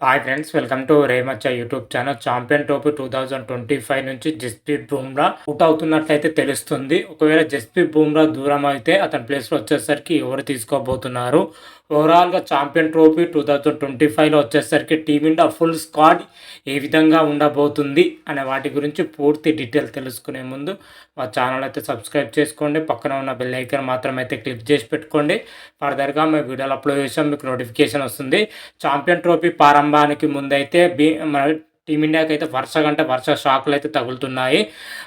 Hi friends, welcome to రేమచ్చ YouTube channel. Champion trophy 2025 నుంచి Jasprit Bumrah out అవుతున్నట్లయితే తెలుస్తుంది. ఒకవేళ జస్ప్రీత్ బుమ్రా దూరం అయితే అతని ప్లేస్లో వచ్చేసరికి ఎవరు తీసుకోబోతున్నారు, ఓవరాల్గా ఛాంపియన్ ట్రోఫీ 2025లో వచ్చేసరికి టీమిండియా ఫుల్ స్క్వాడ్ ఏ విధంగా ఉండబోతుంది అనే వాటి గురించి పూర్తి డీటెయిల్ తెలుసుకునే ముందు మా ఛానల్ అయితే సబ్స్క్రైబ్ చేసుకోండి. పక్కన ఉన్న బెల్ ఐకాన్ మాత్రం అయితే క్లిక్ చేసి పెట్టుకోండి. ఫర్దర్గా మేము వీడియోలు అప్లోడ్ చేసాం, మీకు నోటిఫికేషన్ వస్తుంది. ఛాంపియన్ ట్రోఫీ ప్రారంభానికి ముందైతే మన టీమిండియాకి అయితే వరుస షాకులు అయితే తగులుతున్నాయి.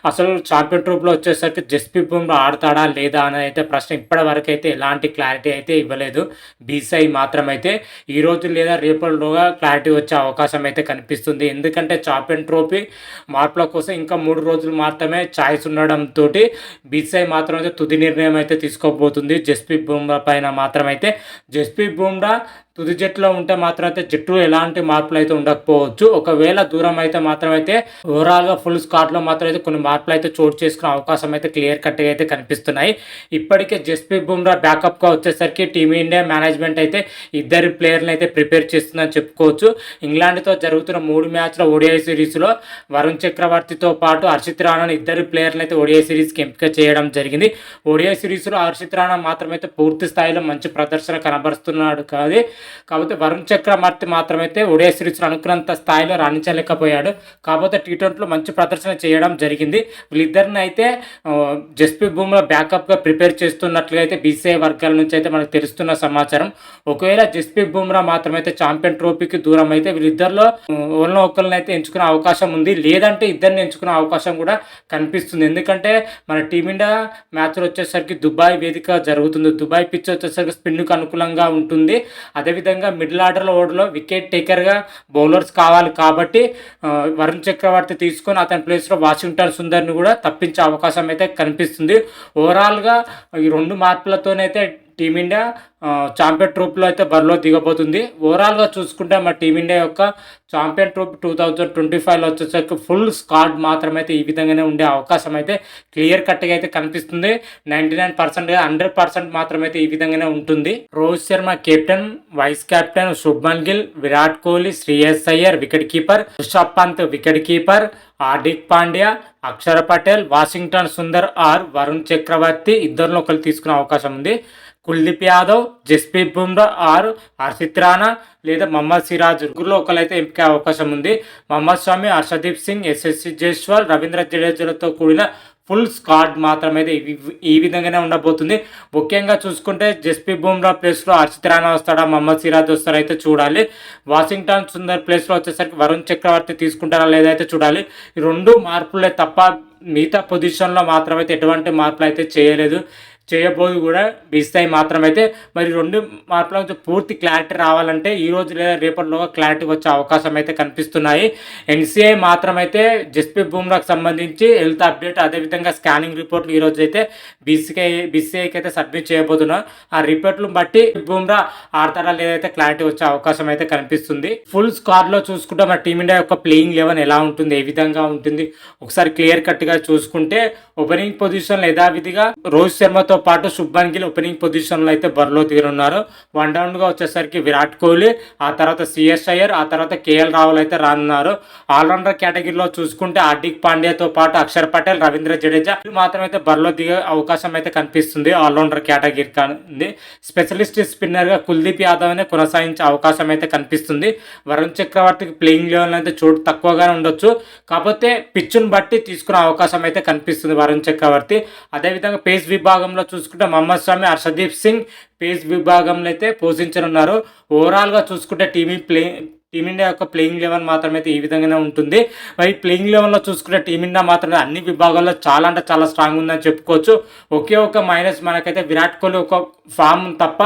అసలు ఛాంపియన్ ట్రోఫీలో వచ్చేసరికి జస్ప్రీత్ బుమ్రా ఆడతాడా లేదా అనేది అయితే ప్రశ్న ఇప్పటి వరకు అయితే ఎలాంటి క్లారిటీ అయితే ఇవ్వలేదు. బీసీఐ మాత్రమైతే ఈరోజు లేదా రేపటిలోగా క్లారిటీ వచ్చే అవకాశం అయితే కనిపిస్తుంది. ఎందుకంటే ఛాంపియన్ ట్రోఫీ మార్పుల కోసం ఇంకా 3 రోజులు మాత్రమే ఛాయిస్ ఉండడంతో బీసీఐ మాత్రమైతే తుది నిర్ణయం అయితే తీసుకోబోతుంది జస్ప్రీత్ బుమ్రా పైన. మాత్రమైతే జస్ప్రీత్ బుమ్రా తుది జట్టులో ఉంటే మాత్రం అయితే జట్టు ఎలాంటి మార్పులు అయితే ఉండకపోవచ్చు. ఒకవేళ దూరం అయితే మాత్రమైతే ఓవరాల్గా ఫుల్ స్క్వాడ్లో మాత్రం అయితే కొన్ని మార్పులు అయితే చోటు చేసుకునే అవకాశం అయితే క్లియర్ కట్గా అయితే కనిపిస్తున్నాయి. ఇప్పటికే జస్ప్రీత్ బుమ్రా బ్యాకప్గా వచ్చేసరికి టీమిండియా మేనేజ్మెంట్ అయితే ఇద్దరు ప్లేయర్లను అయితే ప్రిపేర్ చేస్తుందని చెప్పుకోవచ్చు. ఇంగ్లాండ్తో జరుగుతున్న 3 మ్యాచ్ల ఓడిఐ సిరీస్లో వరుణ్ చక్రవర్తితో పాటు హర్షిత్ రాణాను ఇద్దరు ప్లేయర్లను అయితే ఓడిఐ సిరీస్కి ఎంపిక చేయడం జరిగింది. ఓడిఐ సిరీస్లో హర్షిత్ రాణా మాత్రమైతే పూర్తి స్థాయిలో మంచి ప్రదర్శన కనబరుస్తున్నాడు కాకపోతే వరుణ్ చక్రవర్తి మాత్రమైతే ఓడిఐ సిరీస్లో అనుకున్నంత స్థాయిలో రాణించలేకపోయాడు. కాకపోతే టీ20లో మంచి ప్రదర్శన చేయడం జరిగింది. వీళ్ళిద్దరిని అయితే జస్ప్రీత్ బుమ్రా బ్యాకప్గా ప్రిపేర్ చేస్తున్నట్లుగా అయితే బీసీఐ వర్గాల నుంచి అయితే మనకు తెలుస్తున్న సమాచారం. ఒకవేళ జస్ప్రీత్ బుమ్రా మాత్రమైతే ఛాంపియన్ ట్రోఫీకి దూరం అయితే వీళ్ళిద్దరిలో ఒకరిని అయితే ఎంచుకునే అవకాశం ఉంది, లేదంటే ఇద్దరిని ఎంచుకునే అవకాశం కూడా కనిపిస్తుంది. ఎందుకంటే మన టీమిండియా మ్యాచ్లు వచ్చేసరికి దుబాయ్ వేదిక జరుగుతుంది. దుబాయ్ పిచ్ వచ్చేసరికి స్పిన్కు అనుకూలంగా ఉంటుంది. అదేవిధంగా మిడిల్ ఆర్డర్లో ఓడిలో వికెట్ టేకర్గా బౌలర్స్ కావాలి కాబట్టి వరుణ్ చక్రవర్తి తీసుకొని అతని ప్లేస్లో వాషింగ్టన్ సుందర్ని కూడా తప్పించే అవకాశం అయితే కనిపిస్తుంది. ఓవరాల్గా ఈ 2 మార్పులతోనైతే టీమిండియా ఛాంపియన్ ట్రోఫీలో అయితే బరిలో దిగబోతుంది. ఓవరాల్గా చూసుకుంటే మా టీమిండియా యొక్క ఛాంపియన్ ట్రోఫీ 2025లో వచ్చేసరికి ఫుల్ స్క్వాడ్ మాత్రమైతే ఈ విధంగానే ఉండే అవకాశం అయితే క్లియర్ కట్గా అయితే కనిపిస్తుంది. 99% 100% మాత్రమైతే ఈ విధంగానే ఉంటుంది. Rohit Sharma captain, vice captain Shubman Gill, Virat Kohli, Shreyas Iyer wicket keeper, Rishabh Pant wicket keeper, Hardik Pandya, Axar Patel, Washington Sundar or Varun Chakravarthy ఇద్దరిలో ఒకరు తీసుకునే అవకాశం ఉంది. కుల్దీప్ యాదవ్, జస్ప్రీత్ బుమ్రా ఆర్ హర్షిత్ రాణా లేదా మహమ్మద్ సిరాజ్ ముగ్గురులో ఒకరైతే ఎంపిక అవకాశం ఉంది. మహమ్మద్ షమి, హర్షదీప్ సింగ్, యశస్వి జైస్వాల్, రవీంద్ర జడేజాలతో కూడిన ఫుల్ స్క్వాడ్ మాత్రమైతే ఈ విధంగానే ఉండబోతుంది. ముఖ్యంగా చూసుకుంటే జస్ప్రీత్ బుమ్రా ప్లేస్లో హర్షిత్ రాణా వస్తాడా, మహమ్మద్ సిరాజ్ వస్తారా అయితే చూడాలి. వాషింగ్టన్ సుందర్ ప్లేస్లో వచ్చేసరికి వరుణ్ చక్రవర్తి తీసుకుంటారా లేదా అయితే చూడాలి. ఈ 2 మార్పులే తప్ప మిగతా పొజిషన్లో మాత్రమైతే ఎటువంటి మార్పులు అయితే చేయబోదు కూడా బీసీఐ మాత్రమైతే. మరి 2 మార్పుల నుంచి పూర్తి క్లారిటీ రావాలంటే ఈరోజు లేదా రేపటిలో క్లారిటీ వచ్చే అవకాశం అయితే కనిపిస్తున్నాయి. ఎన్సీఐ మాత్రమైతే జస్ప్రీత్ బుమ్రాకు సంబంధించి హెల్త్ అప్డేట్, అదేవిధంగా స్కానింగ్ రిపోర్ట్లు ఈరోజు అయితే బీసీఐకి అయితే సబ్మిట్ చేయబోతున్నారు. ఆ రిపోర్ట్లను బట్టి బుమ్రా ఆడతారా లేదైతే క్లారిటీ వచ్చే అవకాశం అయితే కనిపిస్తుంది. ఫుల్ స్క్వాడ్లో చూసుకుంటే మన టీమిండియా యొక్క ప్లేయింగ్ 11 ఎలా ఉంటుంది, ఏ విధంగా ఉంటుంది ఒకసారి క్లియర్ కట్గా చూసుకుంటే ఓపెనింగ్ పొజిషన్లో యథావిధిగా రోహిత్ శర్మతో పాటు శుభ్మన్ గిల్ ఓపెనింగ్ పొజిషన్లో అయితే బరిలో దిగనున్నారు. 1 డౌన్గా వచ్చేసరికి విరాట్ కోహ్లీ, ఆ తర్వాత సిఎస్ అయ్యర్, ఆ తర్వాత కేఎల్ రాహుల్ అయితే రానున్నారు. ఆల్రౌండర్ కేటగిరీలో చూసుకుంటే హార్దిక్ పాండ్యాతో పాటు అక్షర్ పటేల్, రవీంద్ర జడేజా మాత్రమైతే బరిలో దిగే అవకాశం అయితే కనిపిస్తుంది. ఆల్రౌండర్ కేటగిరీ ఉంది. స్పెషలిస్ట్ స్పిన్నర్గా కుల్దీప్ యాదవ్ని కొనసాగించే అవకాశం అయితే కనిపిస్తుంది. వరుణ్ చక్రవర్తికి ప్లేయింగ్ లెవెల్ అయితే చోటు తక్కువగానే ఉండొచ్చు, కాకపోతే పిచ్చును బట్టి తీసుకునే అవకాశం అయితే కనిపిస్తుంది వరుణ్ చక్రవర్తి. అదేవిధంగా పేస్ విభాగంలో చూసుకుంటే మహమ్మద్ షమి, హర్షదీప్ సింగ్ పేస్ విభాగంలో అయితే పోషించనున్నారు. ఓవరాల్గా చూసుకుంటే టీమిండియా యొక్క ప్లేయింగ్ 11 మాత్రమే ఈ విధంగానే ఉంటుంది. మరి ప్లేయింగ్ 11లో చూసుకుంటే టీమిండియా మాత్రమే అన్ని విభాగాల్లో చాలా అంటే చాలా స్ట్రాంగ్ ఉందని చెప్పుకోవచ్చు. ఒకే ఒక మైనస్ మనకైతే విరాట్ కోహ్లీ ఒక ఫామ్ తప్ప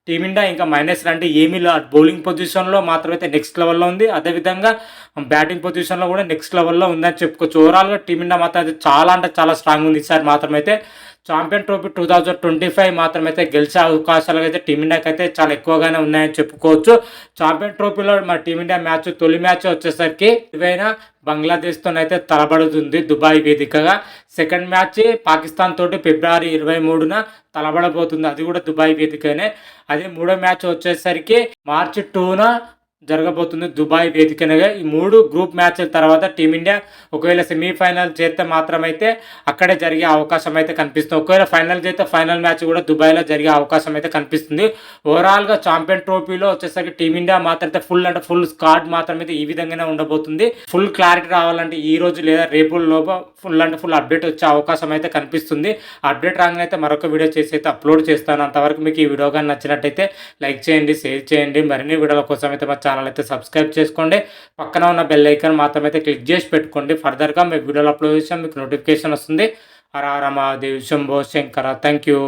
టీమిండియా ఇంకా మైనస్ అంటే ఏమీ లేదు. బౌలింగ్ పొజిషన్లో మాత్రమైతే నెక్స్ట్ లెవెల్లో ఉంది, అదేవిధంగా బ్యాటింగ్ పొజిషన్లో కూడా నెక్స్ట్ లెవెల్లో ఉందని చెప్పుకోవచ్చు. ఓవరాల్గా టీమిండియా మాత్రం అయితే చాలా అంటే చాలా స్ట్రాంగ్ ఉంది. ఈసారి మాత్రమైతే ఛాంపియన్ ట్రోఫీ 2025 మాత్రమైతే గెలిచే అవకాశాలు అయితే టీమిండియాకి అయితే చాలా ఎక్కువగానే ఉన్నాయని చెప్పుకోవచ్చు. ఛాంపియన్ ట్రోఫీలో మన టీమిండియా తొలి మ్యాచ్ వచ్చేసరికి ఇవైనా బంగ్లాదేశ్తోనైతే తలబడుతుంది దుబాయ్ వేదికగా. సెకండ్ మ్యాచ్ పాకిస్తాన్ తోటి ఫిబ్రవరి 23న తలబడబోతుంది, అది కూడా దుబాయ్ వేదికనే. అదే మూడో మ్యాచ్ వచ్చేసరికి మార్చి 2న జరగబోతుంది దుబాయ్ వేదికగా. ఈ 3 గ్రూప్ మ్యాచ్ల తర్వాత టీమిండియా ఒకవేళ సెమీఫైనల్ చేస్తే మాత్రమైతే అక్కడే జరిగే అవకాశం అయితే కనిపిస్తుంది. ఒకవేళ ఫైనల్ చేస్తే ఫైనల్ మ్యాచ్ కూడా దుబాయ్లో జరిగే అవకాశం అయితే కనిపిస్తుంది. ఓవరాల్గా ఛాంపియన్ ట్రోఫీలో వచ్చేసరికి టీమిండియా మాత్రం ఫుల్ స్క్వాడ్ మాత్రమైతే ఈ విధంగానే ఉండబోతుంది. ఫుల్ క్లారిటీ రావాలంటే ఈ రోజు లేదా రేపు లోపు ఫుల్ అప్డేట్ వచ్చే అవకాశం అయితే కనిపిస్తుంది. అప్డేట్ రాగానే అయితే మరొక వీడియో చేసి అయితే అప్లోడ్ చేస్తాను. అంతవరకు మీకు ఈ వీడియో కానీ నచ్చినట్టయితే లైక్ చేయండి, షేర్ చేయండి. మరిన్ని వీడియోల కోసం అయితే మా ఛానల్ అయితే సబ్స్క్రైబ్ చేసుకోండి. పక్కన ఉన్న బెల్ ఐకాన్ మాత్రం అయితే క్లిక్ చేసి పెట్టుకోండి. ఫర్దర్గా మీకు వీడియోలు అప్లోడ్ చేసాం మీకు నోటిఫికేషన్ వస్తుంది. హర హర మహాదేవ్ శంభో శంకర. Thank you.